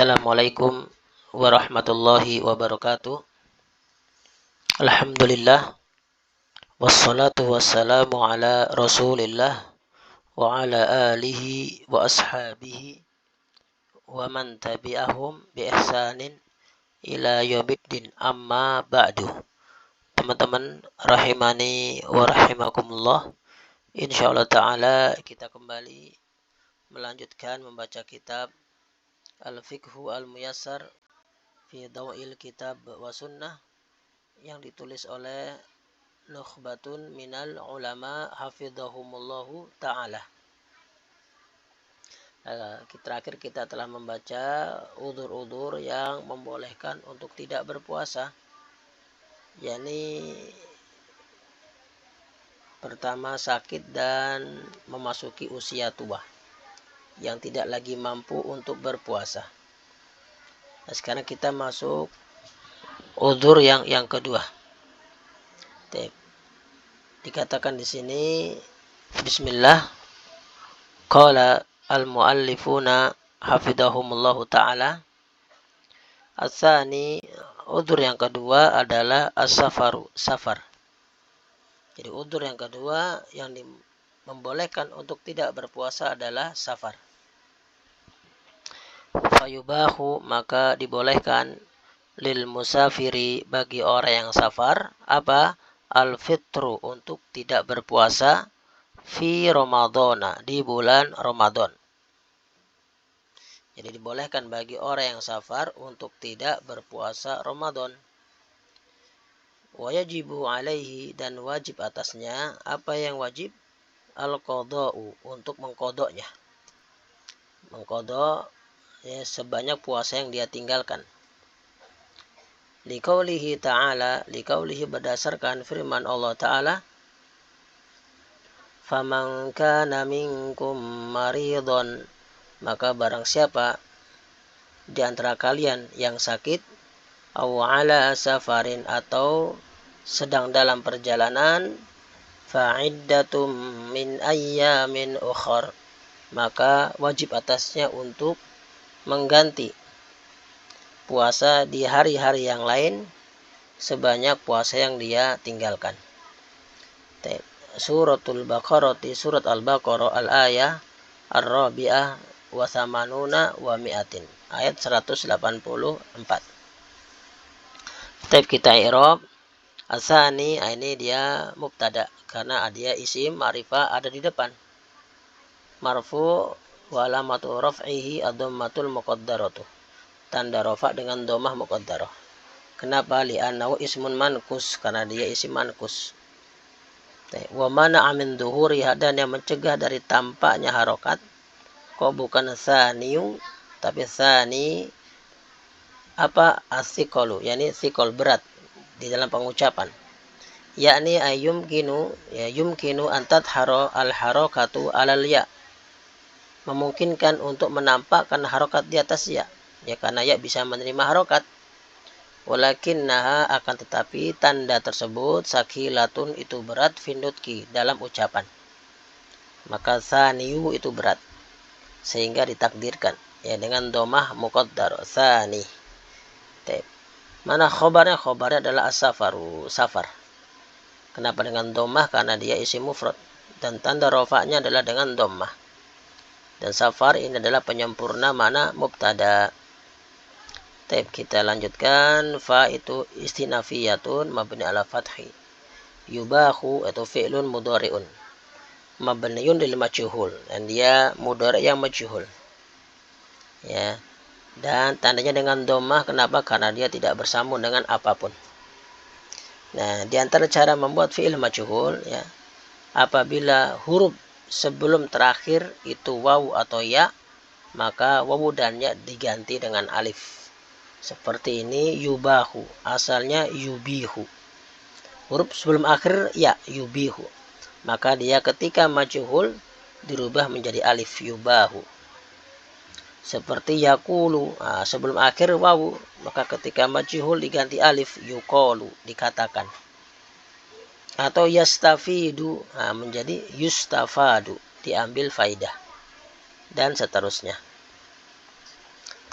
Assalamualaikum warahmatullahi wabarakatuh. Alhamdulillah. Wassalatu wassalamu ala rasulillah wa ala alihi wa ashabihi wa man tabi'ahum bi ihsanin ila yaumiddin amma ba'du. Teman-teman rahimani wa rahimakumullah. Insyaallah ta'ala kita kembali melanjutkan membaca kitab Al-Fiqhu Al-Muyassar fi Daw'il Kitab wa Sunnah yang ditulis oleh Nukhbatun minal ulama hafidhahumullahu ta'ala. Terakhir kita telah membaca udzur-udzur yang membolehkan untuk tidak berpuasa, yakni pertama sakit dan memasuki usia tua yang tidak lagi mampu untuk berpuasa. Nah, sekarang kita masuk udzur yang kedua. Dikatakan di sini bismillah qala al-muallifuna hafidhahumullahu taala. As-tsani, udzur yang kedua adalah as-safaru, safar. Jadi udzur yang kedua yang membolehkan untuk tidak berpuasa adalah safar. Fayubahu, maka dibolehkan lil musafiri, bagi orang yang safar, apa? Al-fitru, untuk tidak berpuasa fi Ramadhana, di bulan Ramadan. Jadi dibolehkan bagi orang yang safar untuk tidak berpuasa Ramadan. Wa yajibu alaihi, dan wajib atasnya. Apa yang wajib? Al-qadha'u, untuk mengkodoknya. Mengkodok ya, sebanyak puasa yang dia tinggalkan. Liqaulihi ta'ala, liqaulihi, berdasarkan firman Allah Ta'ala, faman kana minkum maridon, maka barang siapa di antara kalian yang sakit, aw ala safarin, atau sedang dalam perjalanan, fa'iddatum min ayyamin ukhar, maka wajib atasnya untuk mengganti puasa di hari-hari yang lain sebanyak puasa yang dia tinggalkan. Suratul Baqarah, surat Al-Baqarah, al-ayah ar-rabi'ah wa thamanuna wa mi'atin, ayat 184. Kita i'rab. Asani, ini dia mubtada karena dia isim ma'rifah ada di depan. Marfu wa alamatu raf'ihi ad-dhammatul muqaddaratu, tanda rafa dengan dhammah muqaddarah. Kenapa? Li'annahu ismun mankus, karena dia isim mankus. Wa mana min dhuhuriha, dan yang mencegah dari tampaknya harokat. Kok bukan tsaniyu, tapi tsani apa? As-siqalu, yakni siqal, berat di dalam pengucapan. Yakni ayyumkinu, ya yumkinu antat haro al-harakatu alal ya, memungkinkan untuk menampakkan harokat di atas ya. Ya, karena ya bisa menerima harokat. Walakinnaha, akan tetapi tanda tersebut, sakilatun, itu berat, finutki, dalam ucapan. Maka tsaniyu itu berat, sehingga ditakdirkan ya dengan dhammah muqaddar, tsani. Mana khobarnya? Khobarnya adalah as-safaru, safar. Kenapa dengan dhammah? Karena dia isim mufrad, dan tanda rafa'nya adalah dengan dhammah. Dan safar ini adalah penyempurna mana mubtada. Kita lanjutkan. Fa itu istinafiyatun mabni ala fathi. Yubahu itu fi'lun mudhari'un mabniun lil majhul, dan dia mudhari' yang majhul. Ya. Dan tandanya dengan dhammah. Kenapa? Karena dia tidak bersambung dengan apapun. Nah, di antara cara membuat fi'il majhul ya, apabila huruf sebelum terakhir itu wawu atau ya, maka wawu dan ya diganti dengan alif. Seperti ini, yubahu, asalnya yubihu. Huruf sebelum akhir ya, yubihu. Maka dia ketika majhul dirubah menjadi alif, yubahu. Seperti yakulu, sebelum akhir wawu, maka ketika majhul diganti alif, yuqalu, dikatakan. Atau yastafidu, menjadi yustafadu, diambil faidah, dan seterusnya.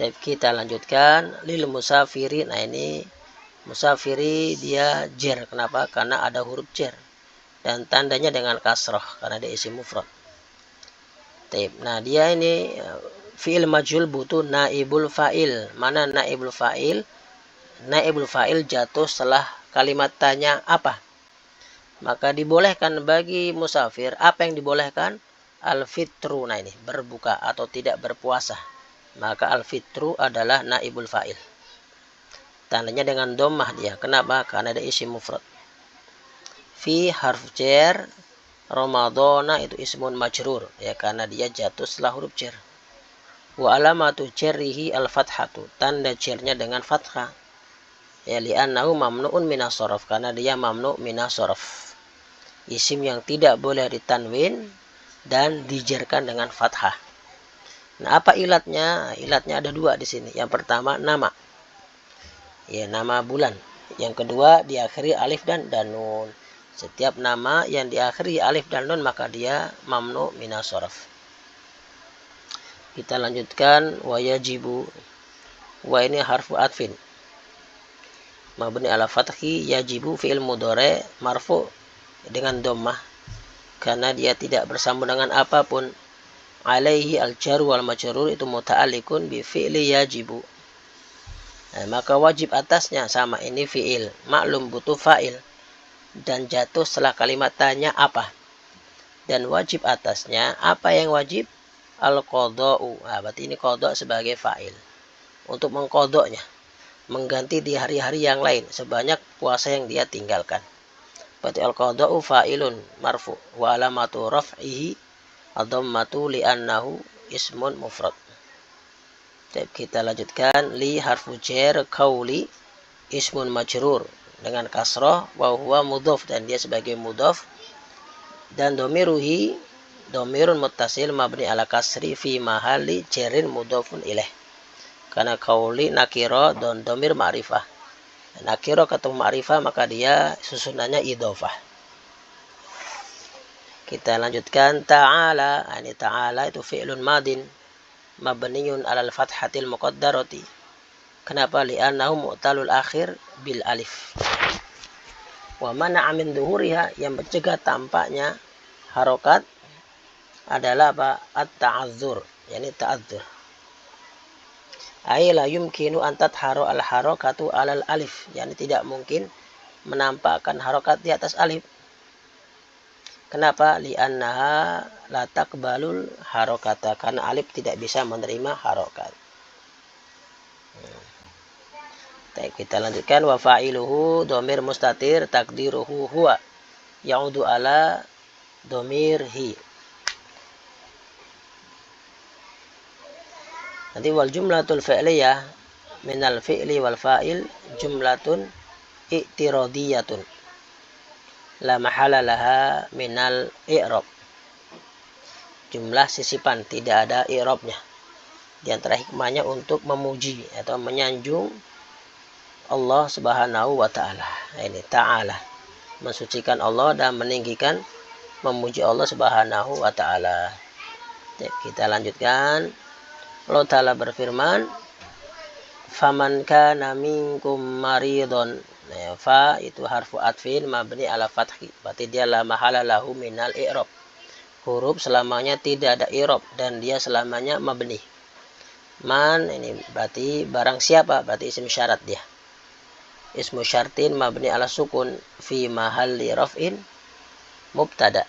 Kita lanjutkan lil musafiri. Nah ini musafiri dia jer. Kenapa? Karena ada huruf jer dan tandanya dengan kasroh karena dia isim mufrad. Nah dia ini fi'il majhul butuh naibul fa'il. Mana naibul fa'il? Naibul fa'il jatuh setelah kalimat tanya apa? Maka dibolehkan bagi musafir. Apa yang dibolehkan? Al-fitru. Nah ini berbuka atau tidak berpuasa. Maka al-fitru adalah naibul fa'il. Tandanya dengan dhammah dia. Kenapa? Karena ada isim mufrad. Fi harf jar, Ramadhana itu ismun majrur. Ya karena dia jatuh setelah huruf jar. Wa alamatu jarrihi al-fathatu. Tanda jarnya dengan fathah. Ya li'annahu mamnu'un minas sorof. Karena dia mamnu' minas sorof. Isim yang tidak boleh ditanwin dan dijarkan dengan fathah. Nah, apa ilatnya? Ilatnya ada dua di sini. Yang pertama nama. Ya, nama bulan. Yang kedua diakhiri alif dan nun. Setiap nama yang diakhiri alif dan nun maka dia mamnu minas sharaf. Kita lanjutkan wa yajibu. Wa ini harfu atfin. Mabni ala fathi, yajibu fi'il mudhari marfu dengan dhammah karena dia tidak bersambung dengan apapun. Alaihi al-jar wal majrur itu muta'alliqun bi fi'li yajibu. Nah, maka wajib atasnya sama ini fi'il, maklum butuh fa'il dan jatuh setelah kalimat tanya apa. Dan wajib atasnya apa yang wajib? Al-qadha'u. Nah, berarti ini qadha' sebagai fa'il. Untuk mengqadha'nya, mengganti di hari-hari yang lain sebanyak puasa yang dia tinggalkan. Berarti al-qadha'u fa'ilun marfu wa alamatu raf'ihi ad-dhammatu li'annahu ismun mufrad. Kita lanjutkan li harfu jar qauli ismun majrur dengan kasrah wa huwa mudhaf dan dia sebagai mudhaf dan dhamiruhi dhamirun muttasil mabni ala kasri fi mahalli jarin mudhafun ilaih. Karena qauli nakira dan dhamir ma'rifah. Nakira ketemu ma'rifah maka dia susunannya idhofah. Kita lanjutkan ta'ala. Ini ta'ala itu fi'lun madin mabniyun alal fathatil muqaddarati. Kenapa? Li'annahu mu'talul akhir bil alif. Wa mana'a min dhuhuriha, yang mencegah tampaknya harokat adalah apa? At-ta'adzur, yakni ta'adzur. Ay la yumkinu an tathharu al-harakatu alal alif, yakni tidak mungkin menampakkan harokat di atas alif. Kenapa? Li'annaha la taqbalul harokata, karena alif tidak bisa menerima harokat. Kita lanjutkan wa fa'iluhu dhamir mustatir takdiruhu huwa ya'udu ala dhamir hi. Nanti wal jumlatul fi'liyah minal fi'li wal fa'il jumlatun i'tiradiyatun la mahala laha minal i'rab. Jumlah sisipan, tidak ada i'rabnya. Di antara hikmahnya untuk memuji atau menyanjung Allah Subhanahu wa ta'ala. Ini ta'ala, mensucikan Allah dan meninggikan, memuji Allah Subhanahu wa ta'ala. Kita lanjutkan. Allah Ta'ala berfirman, faman kana minkum maridon. Nah, fa itu harfu atfin mabni ala fathi. Berarti dia la mahala lahu minal i'rab. Huruf selamanya tidak ada i'rab dan dia selamanya mabni. Man ini berarti barang siapa, berarti isim syarat dia. Ismu syartin mabni ala sukun fi mahalli raf'in mubtada.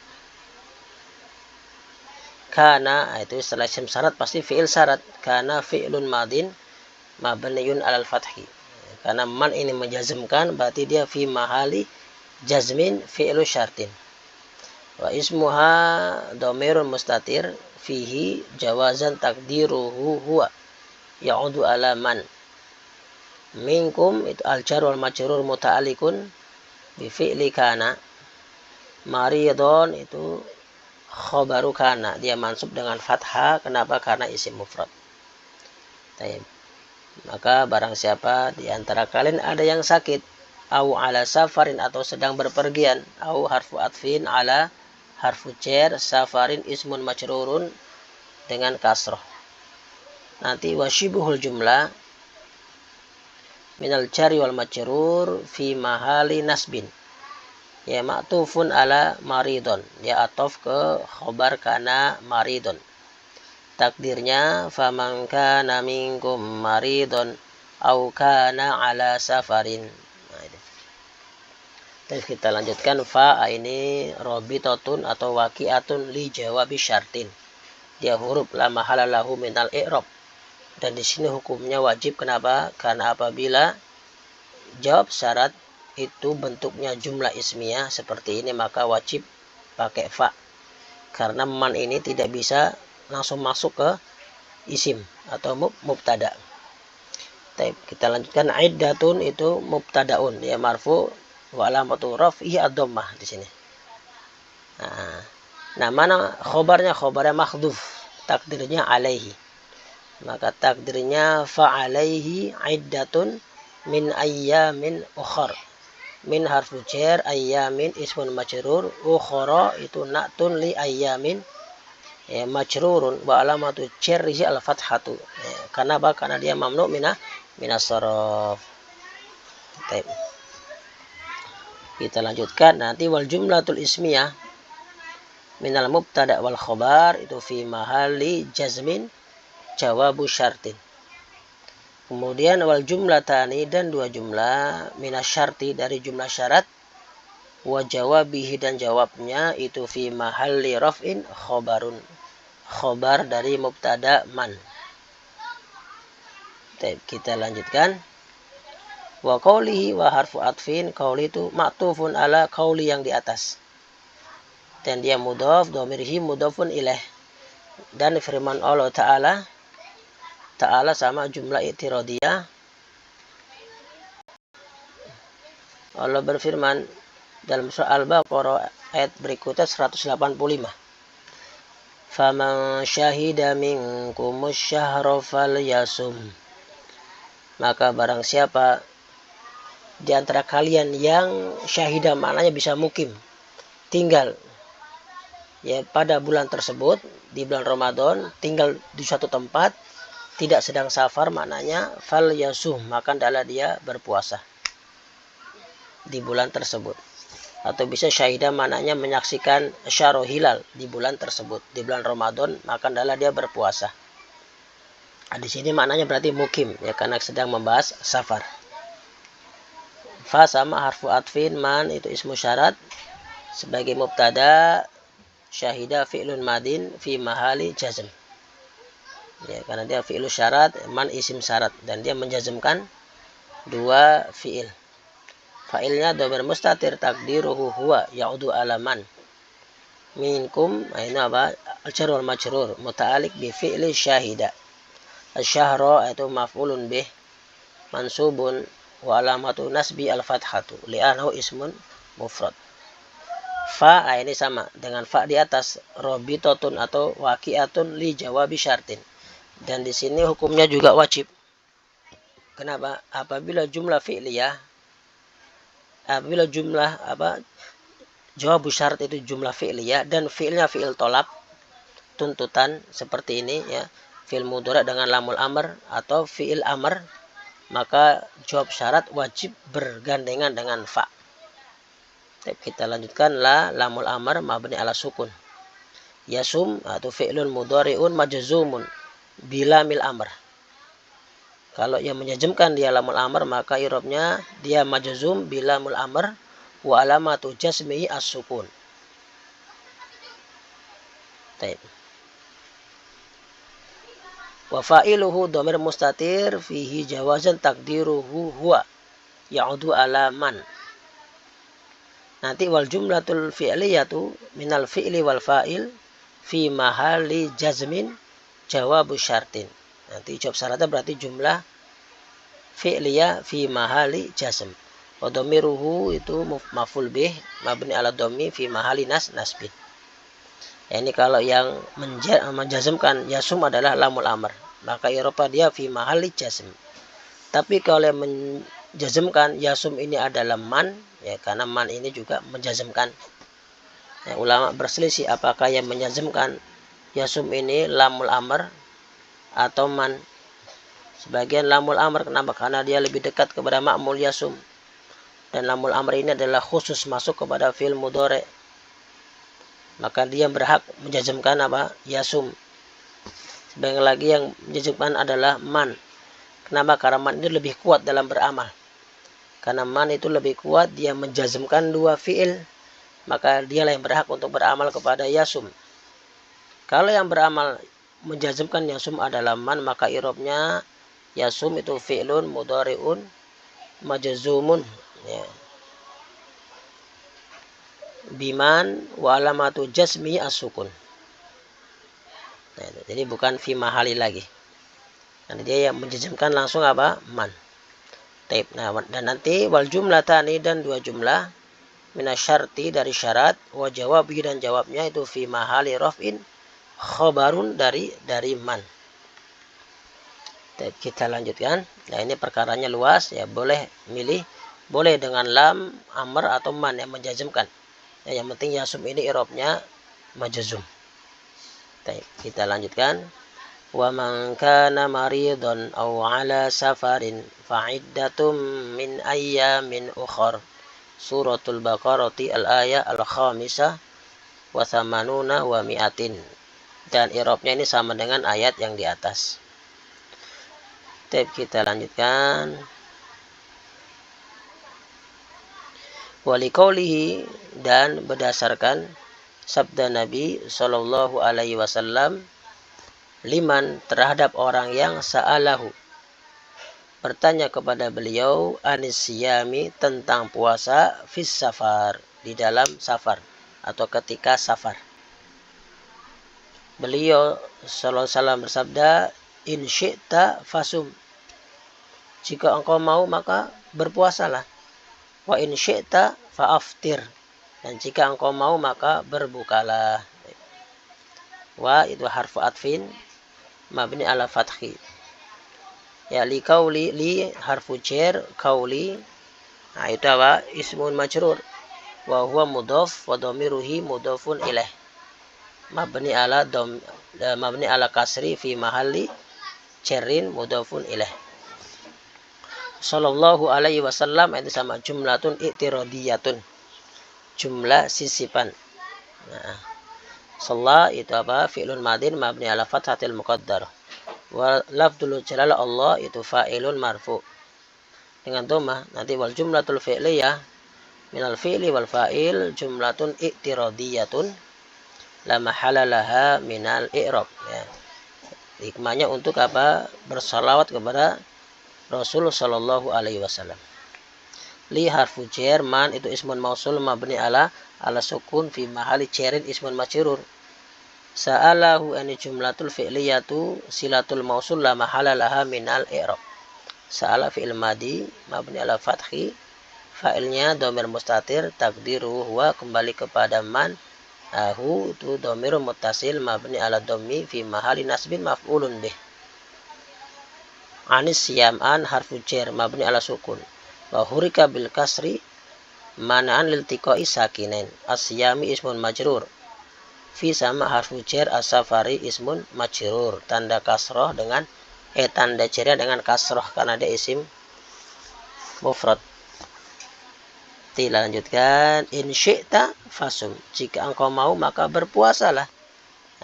Kana itu setelah isim syarat pasti fi'il syarat. Kana fi'lun madin mabniun alal fathi. Karena man ini menjazmkan berarti dia fi mahali jazmin fi'lu syartin. Wa ismuha dhamirun mustatir fihi jawazan takdiruhu huwa ya'udu ala man. Minkum itu al-jar wal majrur muta'alliqun bi fi'li kana. Maridon itu khobaru kana, dia mansub dengan fathah. Kenapa? Karena isim mufrad. Maka barang siapa di antara kalian ada yang sakit, au ala safarin atau sedang berpergian, au harfu atfin ala harfu jar, safarin ismun majrurun dengan kasroh. nanti wasyibuhul jumlah minal jari wal majrur fi mahali nasbin, ya ma'tufun ala maridon, ya atof ke khobar kana maridon. Takdirnya faman kana minkum maridon au kana ala safarin. Nah, itu. Terus kita lanjutkan, fa ini robitatun atau waqi'atun li jawabi syartin, dia huruf la mahala lahu minal i'rab, dan di sini hukumnya wajib. Kenapa? Karena apabila jawab syarat itu bentuknya jumlah ismiyah seperti ini, maka wajib pakai fa, karena man ini tidak bisa langsung masuk ke isim atau mubtada. Kita lanjutkan, iddatun itu mubtadaun, ya marfu wa alamatu raf'i ad-dhammah di sini. Nah, mana khobarnya? Khobarnya makhdhuf, takdirnya alaihi, maka takdirnya fa alaihi iddatun min ayyamin ukhar. Min harfu jar, ayyamin ismun majrur, ukhra itu na'tun li ayyamin, ya majrurun wa alamatu jarrihi al fathatu, ya, karena apa? Karena dia mamnu minas sharaf. Kita lanjutkan nanti, wal jumlatul ismiyah minal mubtada wal khobar itu fi mahali jazmin jawabu syartin. Kemudian wal jumlatani, dan dua jumlah, minasyarti dari jumlah syarat, wa jawabihi dan jawabnya itu fi mahalli raf'in khobarun, khobar dari mubtada man. Kita lanjutkan, wa qawlihi wa harfu atfin, qawli itu ma'tufun ala qawli yang di atas, dan dia mudhaf, dhamirhi mudhafun ilaih, dan firman Allah Ta'ala sama jumlah i'tiradiyah. Allah berfirman dalam surah Al-Baqarah ayat berikutnya 185. Faman syahida minkumus syahra falyasum. Maka barang siapa di antara kalian yang syahida, maknanya bisa mukim, tinggal ya pada bulan tersebut, di bulan Ramadan, tinggal di suatu tempat, tidak sedang safar, maknanya fal yasum, maka hendaklah dia berpuasa di bulan tersebut. Atau bisa syahidah, maknanya menyaksikan syahru hilal di bulan tersebut, di bulan Ramadan, maka hendaklah dia berpuasa. Nah, di sini maknanya berarti mukim, ya, karena sedang membahas safar. Fa sama harfu atfin, man itu ismu syarat sebagai mubtada, syahidah fi'lun madin fi mahali jazm. Ya, karena dia fi'il syarat, man isim syarat, dan dia menjazmkan dua fi'il. Fa'ilnya dhamir mustatir takdiruhu huwa ya'udu ala man minkum, ini apa? Al-jar wal majrur muta'alliq bi fi'li syahida. Asy-syahra itu maf'ulun bih mansubun wa alamatu nasbi al-fathatu li'annahu ismun mufrad. Fa ini sama dengan fa di atas, robitatun atau waqi'atun li jawabi syartin, dan di sini hukumnya juga wajib. Kenapa? Apabila jumlah fi'liyah, apabila jumlah jawab syarat itu jumlah fi'liyah dan fi'ilnya fi'il tolab, tuntutan seperti ini, ya, fi'il mudhari dengan lamul amr atau fi'il amr, maka jawab syarat wajib bergandengan dengan fa. Kita lanjutkan, lamul amr mabni ala sukun. Yasum atau fi'lun mudhari'un majzumun bila mil amr. Kalau yang menjazmkan dia lamul amr, maka i'rabnya dia majzum bila mul amr wa alamatu jazmihi as-sukun. Wa fa'iluhu dhamir mustatir fihi jawazan takdiruhu huwa ya'udu ala man. Nanti wal jumlatul fi'liyatu minal fi'li wal fa'il fi mahali jazmin jawabu syartin. Nanti jawab syaratnya berarti jumlah fi'liyah fi mahali jazm. Wa dhamiruhu itu maf'ul bih mabni ala dhammi fi mahali nasbin. Ya, ini kalau yang menjazmkan yasum adalah lamul amr, maka i'rabnya dia fi mahali jazm. Tapi kalau yang menjazmkan yasum ini adalah man, ya, karena man ini juga menjazmkan. Ya, ulama berselisih apakah yang menjazmkan yasum ini lamul amr atau man. Sebagian lamul amr, kenapa? Karena dia lebih dekat kepada ma'mul yasum. Dan lamul amr ini adalah khusus masuk kepada fi'il mudhari. Maka dia berhak menjazmkan apa? Yasum. Sebagian lagi yang menjazmkan adalah man. Kenapa? Karena man ini lebih kuat dalam beramal. Karena man itu lebih kuat, dia menjazmkan dua fi'il. Maka dialah yang berhak untuk beramal kepada yasum. Kalau yang beramal menjazmkan yasum adalah man, maka i'rabnya yasum itu fi'lun mudhari'un majzumun, ya. Biman wa alamatu jazmi as-sukun. Nah, jadi bukan fi mahali lagi. Nanti dia yang menjazmkan langsung apa? Man. Taib. Nah, dan nanti wal jumlatani, dan dua jumlah minasyarti dari syarat, wa jawabi dan jawabnya itu fi mahali raf'in khobarun dari man. Kita lanjutkan. Nah, ini perkaranya luas, ya, boleh milih, boleh dengan lam, amr atau man yang menjazmkan. Ya, yang penting yasum ini i'rabnya majzum. Kita lanjutkan. Wa man kana maridun aw ala safarin fa'iddatum min ayyamin ukhar. Suratul Baqarah al-ayah al-khamisah wa thamanuna wa mi'atin. Dan i'rabnya ini sama dengan ayat yang di atas. Kita lanjutkan. Waliqaulihi, dan berdasarkan sabda Nabi sallallahu alaihi wasallam, liman, terhadap orang yang sa'alahu, bertanya kepada beliau, anisiyami, tentang puasa, fis safar, di dalam safar atau ketika safar. Beliau sallallahu alaihi wasallam bersabda, in syi'ta fasum, jika engkau mau maka berpuasalah. Wa in syi'ta fa'aftir, dan jika engkau mau maka berbukalah. Wa itu harfu atfin mabni ala fathi. Ya, li kauli, li harfu jar, kauli, nah itu apa? Ismun majrur wa huwa mudhaf wa dhamiruhi mudhafun ilaih mabni ala kasri fi mahalli jarrin mudhafun ilaih. Sallallahu alaihi wasallam itu sama jumlatun i'tiradiyatun, jumlah sisipan. Nah, shalla itu apa? Fi'lun madin mabni ala fathatil muqaddarah. Wa lafdzul jalala Allah itu fa'ilun marfu dengan dhammah. Nanti wal jumlatul fi'liyah minal fi'li wal fa'il jumlatun i'tiradiyatun la mahala laha minal i'rab, ya. Hikmahnya untuk apa? Bersalawat kepada Rasul sallallahu alaihi wasallam. Li harfu jar, man itu ismun mausul mabni ala sukun fi mahali jarin ismun majrur. Sa'alahu ani jumlatul fi'liyatu silatul mausul la mahala laha minal i'rab. Sa'ala fi'il madi mabni ala fathi, fa'ilnya dhamir mustatir, takdiru huwa, kembali kepada man. Ahu itu dhamir muttasil mabni ala dhammi fi mahali nasbin maf'ulun bih. Anis siyam'an harfu jar mabni ala sukun wa hurika bil kasri mana'an liltiqa'i sakinain. As-siyami ismun majrur fi sama harfu jar, as-safari ismun majrur, tanda kasroh dengan tanda jarnya dengan kasroh karena dia isim mufrad. Lanjutkan, in syi'ta fasum, jika engkau mau maka berpuasalah.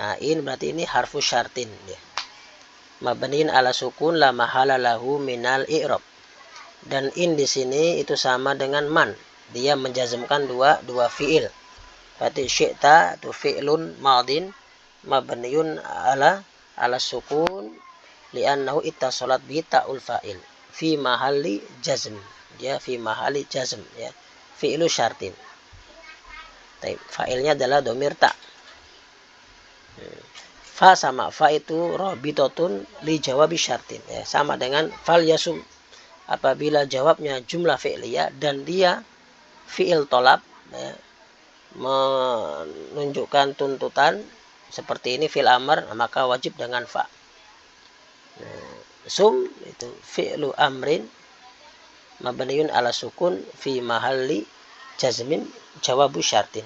Nah, in berarti ini harfu syartin, ya. Mabniin ala sukun la mahala lahu minal i'rab. Dan in di sini itu sama dengan man, dia menjazmkan dua fi'il. Berarti syi'ta itu fi'lun madin mabniun ala sukun li'annahu ittasalat bi ta'ul fa'il fi mahalli jazm, dia fi mahalli jazm, ya, fi'lu syartin. Fa'ilnya adalah dhamir ta. Fa sama fa itu rabitatun li jawabi syartin, ya, sama dengan fal yasum apabila jawabnya jumlah fi'liyah dan dia fi'il tolab, ya, menunjukkan tuntutan seperti ini fil amr, maka wajib dengan fa. Sum itu fi'lu amrin mabniun ala sukun fi mahalli jazmin jawabu syartin.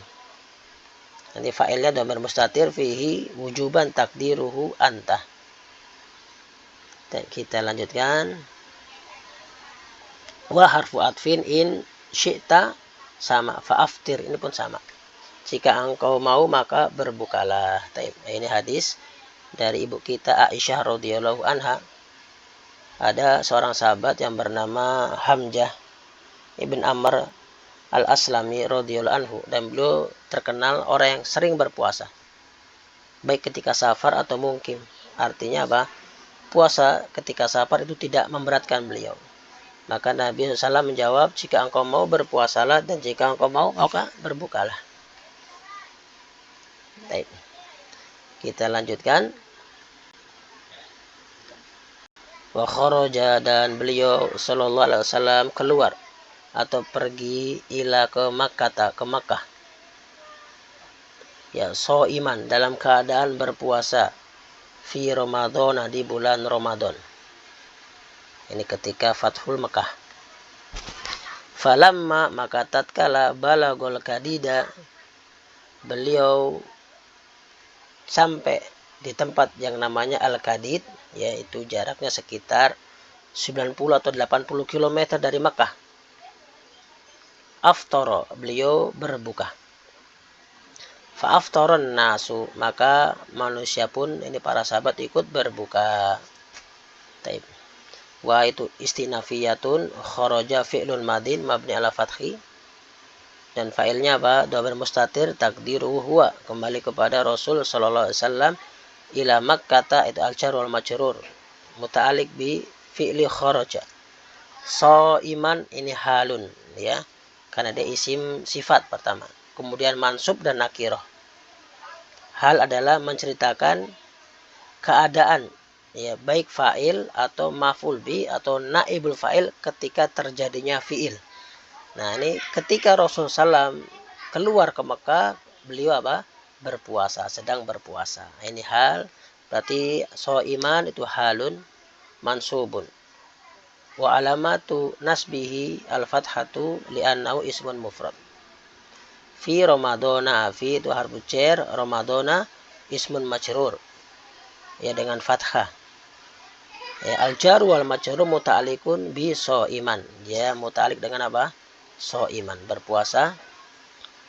Nanti fa'ilnya dhamir mustatir fihi wujuban takdiruhu anta. Kita lanjutkan. Wa harfu atfin in syi'ta sama, fa'aftir ini pun sama. Jika engkau mau maka berbukalah. Ini hadis dari ibu kita Aisyah radhiyallahu anha. Ada seorang sahabat yang bernama Hamzah ibn Amr al-Aslami radhiyallahu anhu, dan beliau terkenal orang yang sering berpuasa, baik ketika safar atau mukim. Artinya apa? Puasa ketika safar itu tidak memberatkan beliau. Maka Nabi SAW menjawab, jika engkau mau berpuasalah, dan jika engkau mau maka berbukalah. Baik. Kita lanjutkan. Wa kharaja, dan beliau sallallahu alaihi wasallam keluar atau pergi ila ke Makkah. Ya, iman dalam keadaan berpuasa fi Ramadan, di bulan Ramadan. Ini ketika Fathul Mekah. Falamma, maka tatkala balagol kadida, beliau sampai di tempat yang namanya Al-Kadid, yaitu jaraknya sekitar 90 atau 80 km dari Mekah. Aftara, beliau berbuka. Fa'aftaron nasu, maka manusia pun, ini para sahabat, ikut berbuka. Taib. Wa itu istinafiyatun, kharaja fi'lun madin mabni ala fathi, dan fa'ilnya apa? Dhamir mustatir takdiru huwa, kembali kepada Rasul sallallahu alaihi wasallam. Ila Makkata, itu al-jar wal majrur muta'alliq bi fi'li kharaja. Iman ini halun, ya, karena dia isim sifat pertama, kemudian mansub dan nakirah. Hal adalah menceritakan keadaan, ya, baik fa'il atau maf'ul bi atau naibul fa'il ketika terjadinya fi'il. Nah, ini ketika Rasul SAW keluar ke Mekah, beliau apa? Berpuasa, sedang berpuasa. Ini hal, berarti iman itu halun mansubun. Wa alamatu nasbihi al-fathatu li'annahu ismun mufrad. Fi Ramadana, fi itu harfu jar, Ramadana ismun majrur, ya, dengan fathah. Ya, al-jar wal majrur muta'alliqun bi iman, ya, muta'alliq dengan apa? Iman, berpuasa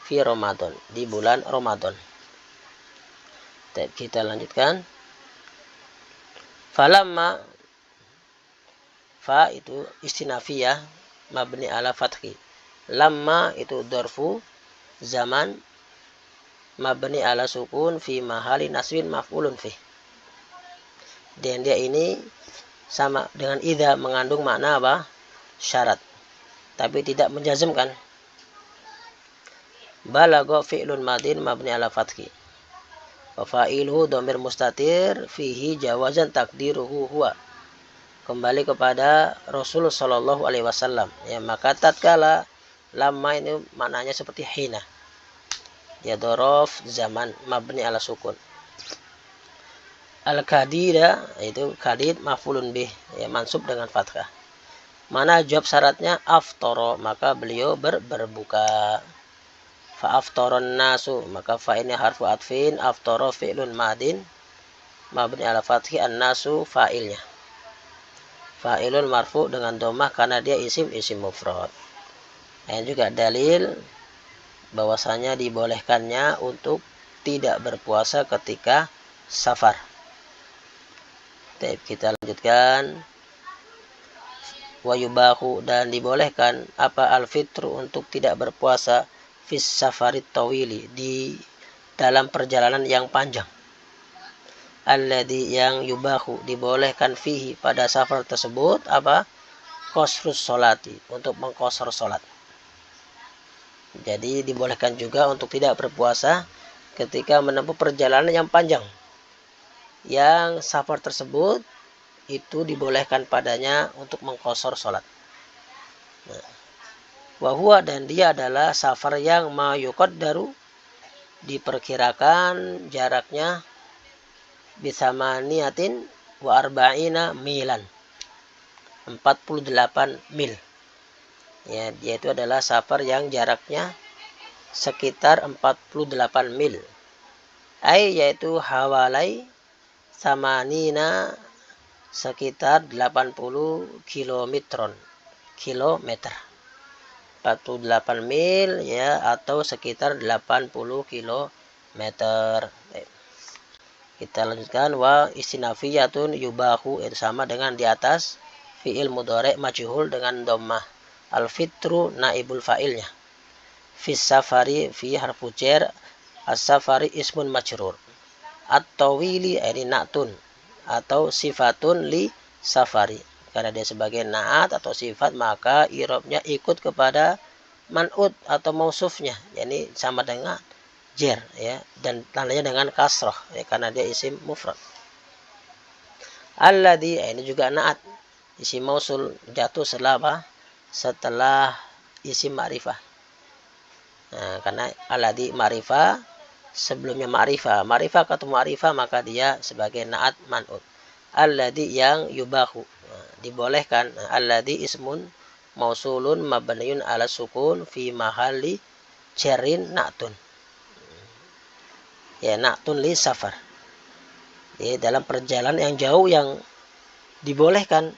fi Ramadan, di bulan Ramadan. Kita lanjutkan. Falamma, fa itu istinafiyah mabni ala fathi. Lamma itu dzarfu zaman mabni ala sukun fi mahali naswin maf'ulun fi. Dan dia ini sama dengan idza, mengandung makna apa? Syarat, tapi tidak menjazmkan. Balagha fi'lun madin mabni ala fathi. Wa fa'iluhu dhamir mustatir fihi jawazan takdiruhu huwa, kembali kepada Rasul sallallahu alaihi wasallam. Ya, maka tatkala lama ini maknanya seperti hina, ya, dzaraf zaman mabni ala sukun. Al-kadida itu kadid maf'ulun bih, ya, mansub dengan fathah. Mana jawab syaratnya? Aftara, maka beliau berbuka. Fa'aftaron nasu, maka fa ini harfu atfin, aftara fi'lun madin mabni ala fathi, an-nasu fa'ilnya. Fa'ilun marfu dengan dhammah karena dia isim mufrad. Dan juga dalil bahwasanya dibolehkannya untuk tidak berpuasa ketika safar. Kita lanjutkan. Wa yubahu, dan dibolehkan apa? Al-fitru, untuk tidak berpuasa fis safarit tawili, di dalam perjalanan yang panjang. Alladhi, yang yubahu, dibolehkan fihi, pada safar tersebut apa? Qasrus sholati, untuk mengqasar salat. Jadi dibolehkan juga untuk tidak berpuasa ketika menempuh perjalanan yang panjang, yang safar tersebut itu dibolehkan padanya untuk mengqasar salat. Wahua, dan dia adalah safar yang ma yuqaddaru, diperkirakan jaraknya bisamaniatin wa arba'ina milan, 48 mil. Ya, yaitu adalah safar yang jaraknya sekitar 48 mil. Yaitu hawalai samanina sekitar 80 kilometer 48 mil ya, atau sekitar 80 kilometer. Kita lanjutkan, wa istinafiyatun yubahu, itu sama dengan di atas, fi'il mudhari' majhul dengan dhammah. Al-fitru naibul fa'ilnya. Fis safari, fi harfu jar, as-safari ismun majrur. At-tawili ini na'tun atau sifatun li safari. Karena dia sebagai na'at atau sifat, maka i'rabnya ikut kepada man'ut atau mausufnya, yakni sama dengan jar ya, dan tandanya dengan kasrah ya, karena dia isim mufrad. Alladzi ini juga na'at, isim mausul jatuh setelah apa? Setelah isim ma'rifah. Nah, karena alladzi ma'rifah, sebelumnya ma'rifah ketemu ma'rifah, maka dia sebagai na'at man'ut. Alladzi yang yubahu, dibolehkan. Alladzi ismun mausulun mabniun ala sukun fi mahalli jarrin na'tun. Ya, na'tun li safar. Ya, dalam perjalanan yang jauh yang dibolehkan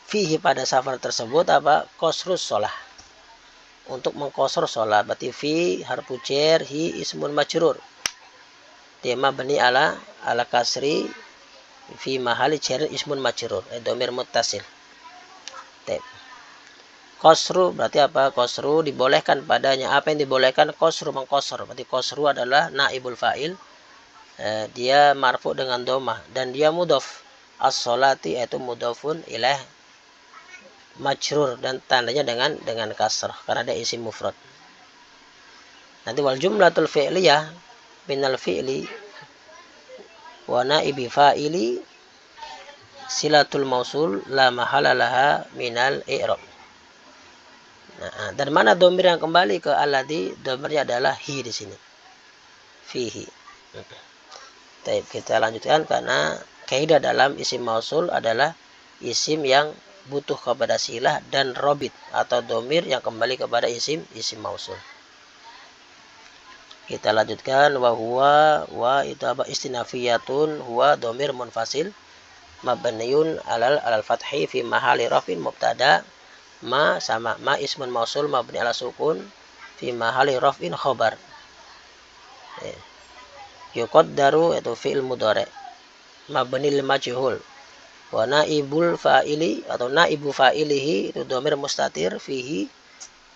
fihi pada safar tersebut apa? Qasrus shalah. Untuk mengqasar shalah, berarti fi harfu jar, hi ismun majrur. Dia mabni ala kasri fi mahali jar ismun majrur, dhamir muttasil. Qasru berarti apa? Qasru dibolehkan padanya. Apa yang dibolehkan? Qasru, mengqasar. Berarti qasru adalah naibul fa'il. Dia marfu dengan dhammah dan dia mudhaf. As-sholati yaitu mudhafun ilaih majrur dan tandanya dengan kasrah karena dia isim mufrad. Nanti wal jumlatul fi'liyah minal fi'li wa naibi fa'ili silatul mausul la mahala laha minal i'rab. Nah, dan mana domir yang kembali ke alladzi? Domirnya adalah hi di sini. Fihi. Kita lanjutkan, karena kaidah dalam isim mausul adalah isim yang butuh kepada silah dan robit atau domir yang kembali kepada isim mausul. Kita lanjutkan, wa itu apa? Istinafiyatun, huwa domir munfasil mabniun alal fathi fi mahali rafin mubtada. Ma sama ma ismun mausul mabni ala sukun fi mahali raf'in khobar. Yuqaddaru itu fi'il mudhari' mabni lil majhul. Wa naibul fa'ili atau naibu fa'ilihi itu dhamir mustatir fihi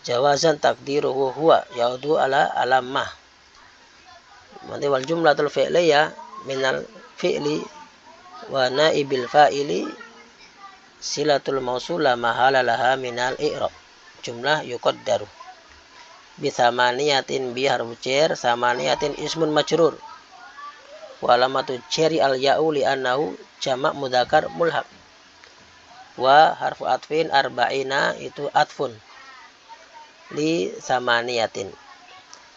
jawazan takdiruhu huwa yaudu ala alamah. Nanti wal jumlatul fi'liyah minal fi'li wa naibil fa'ili silatul mausula mahala laha minal i'rab. Jumlah yuqaddaru bi thamaniyatin bi harfu jar, thamaniyatin ismun majrur wa alamatu jari al ya'u li annahu jamak mudzakkar mulhaq. Wa harfu atfin arba'ina itu atfun li thamaniyatin.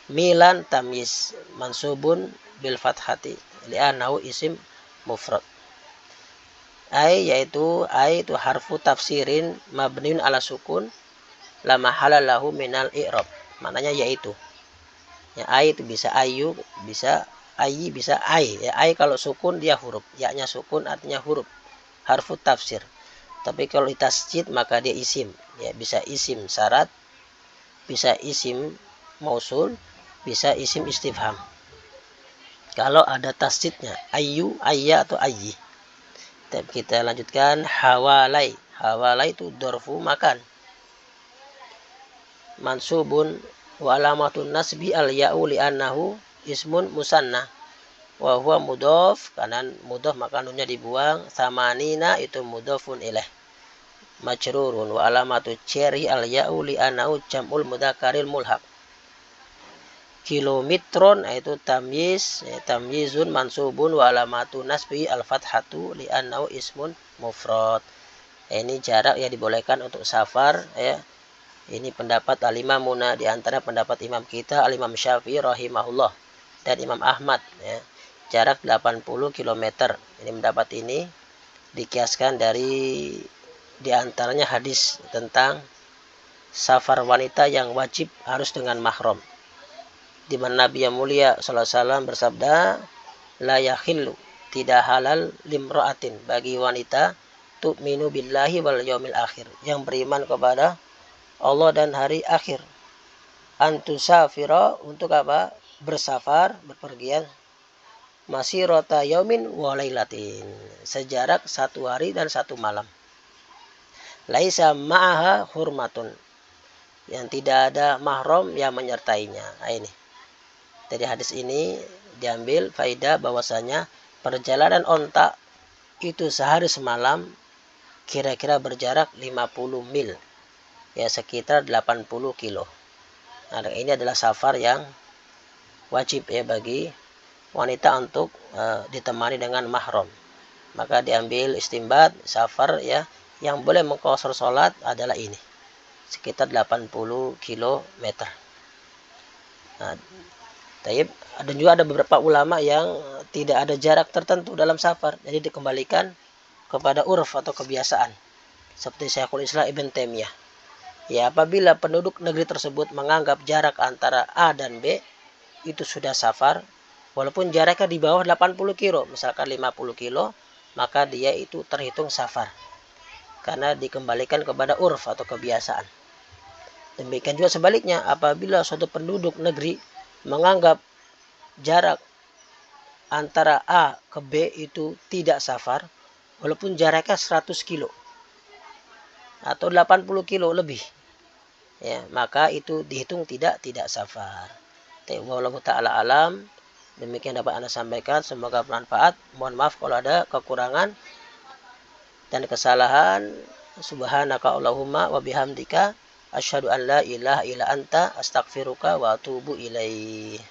Milan tamyiz mansubun bil fathati li annahu isim mufrad. Yaitu itu harfu tafsirin mabniun ala sukun la mahala lahu minal i'rab. Maknanya yaitu. Ya, itu bisa ayu, bisa ayi, bisa ai. Ya, ai kalau sukun dia huruf, ya-nya sukun artinya huruf. Harfu tafsir. Tapi kalau ditasjid maka dia isim. Ya, bisa isim syarat, bisa isim mausul, bisa isim istifham. Kalau ada tasjidnya, ayu, ayya atau ayyi. Kita lanjutkan, hawalai. Hawalai itu dorfu makan. Mansubun wa alamatun nasbi al ya'u li annahu ismun musanna. Wa huwa mudhaf, kanan mudhaf maka nunnya dibuang. Samanina itu mudhafun ilaih. Majrurun wa alamatu cherry al ya'u li annahu jam'ul mudzakaril mulhaq. Kilometron itu tamyiz, tamyizun mansubun wa alamatu nasbi al-fathatu li annahu ismun mufrad. Ini jarak yang dibolehkan untuk safar ya. Ini pendapat al-imamuna, di antara pendapat imam kita al-Imam Syafi'i rahimahullah dan Imam Ahmad ya. Jarak 80 km. Ini pendapat ini dikiaskan dari di antaranya hadis tentang safar wanita yang wajib harus dengan mahram, di mana Nabi yang mulia sallallahu alaihi wasallam bersabda, la yakhillu, tidak halal limra'atin bagi wanita tu'minu billahi wal yaumil akhir, yang beriman kepada Allah dan hari akhir, antusafira, untuk apa? Bersafar, berpergian, masirata yaumin wa lailatin, sejarak 1 hari dan 1 malam. Laisa ma'aha hurmatun, yang tidak ada mahram yang menyertainya. Nah, ini dari hadis ini diambil faedah bahwasanya perjalanan onta itu sehari semalam kira-kira berjarak 50 mil, ya sekitar 80 kilo. Nah, ini adalah safar yang wajib ya bagi wanita untuk ditemani dengan mahram. Maka diambil istimbat safar ya yang boleh mengqashar sholat adalah ini, sekitar 80 kilometer. Nah, dan juga ada beberapa ulama yang tidak ada jarak tertentu dalam safar, jadi dikembalikan kepada urf atau kebiasaan, seperti Syekhul Islam Ibn Taimiyah. Ya, apabila penduduk negeri tersebut menganggap jarak antara A dan B itu sudah safar, walaupun jaraknya di bawah 80 kilo, misalkan 50 kilo, maka dia itu terhitung safar, karena dikembalikan kepada urf atau kebiasaan. Demikian juga sebaliknya, apabila suatu penduduk negeri menganggap jarak antara A ke B itu tidak safar, walaupun jaraknya 100 kilo atau 80 kilo lebih, ya, maka itu dihitung tidak safar. Wallahu ta'ala alam. Demikian dapat Anda sampaikan, semoga bermanfaat. Mohon maaf kalau ada kekurangan dan kesalahan. Subhanaka Allahumma wa bihamdika asyhadu an la ilaha illa anta astaghfiruka wa atubu ilaih.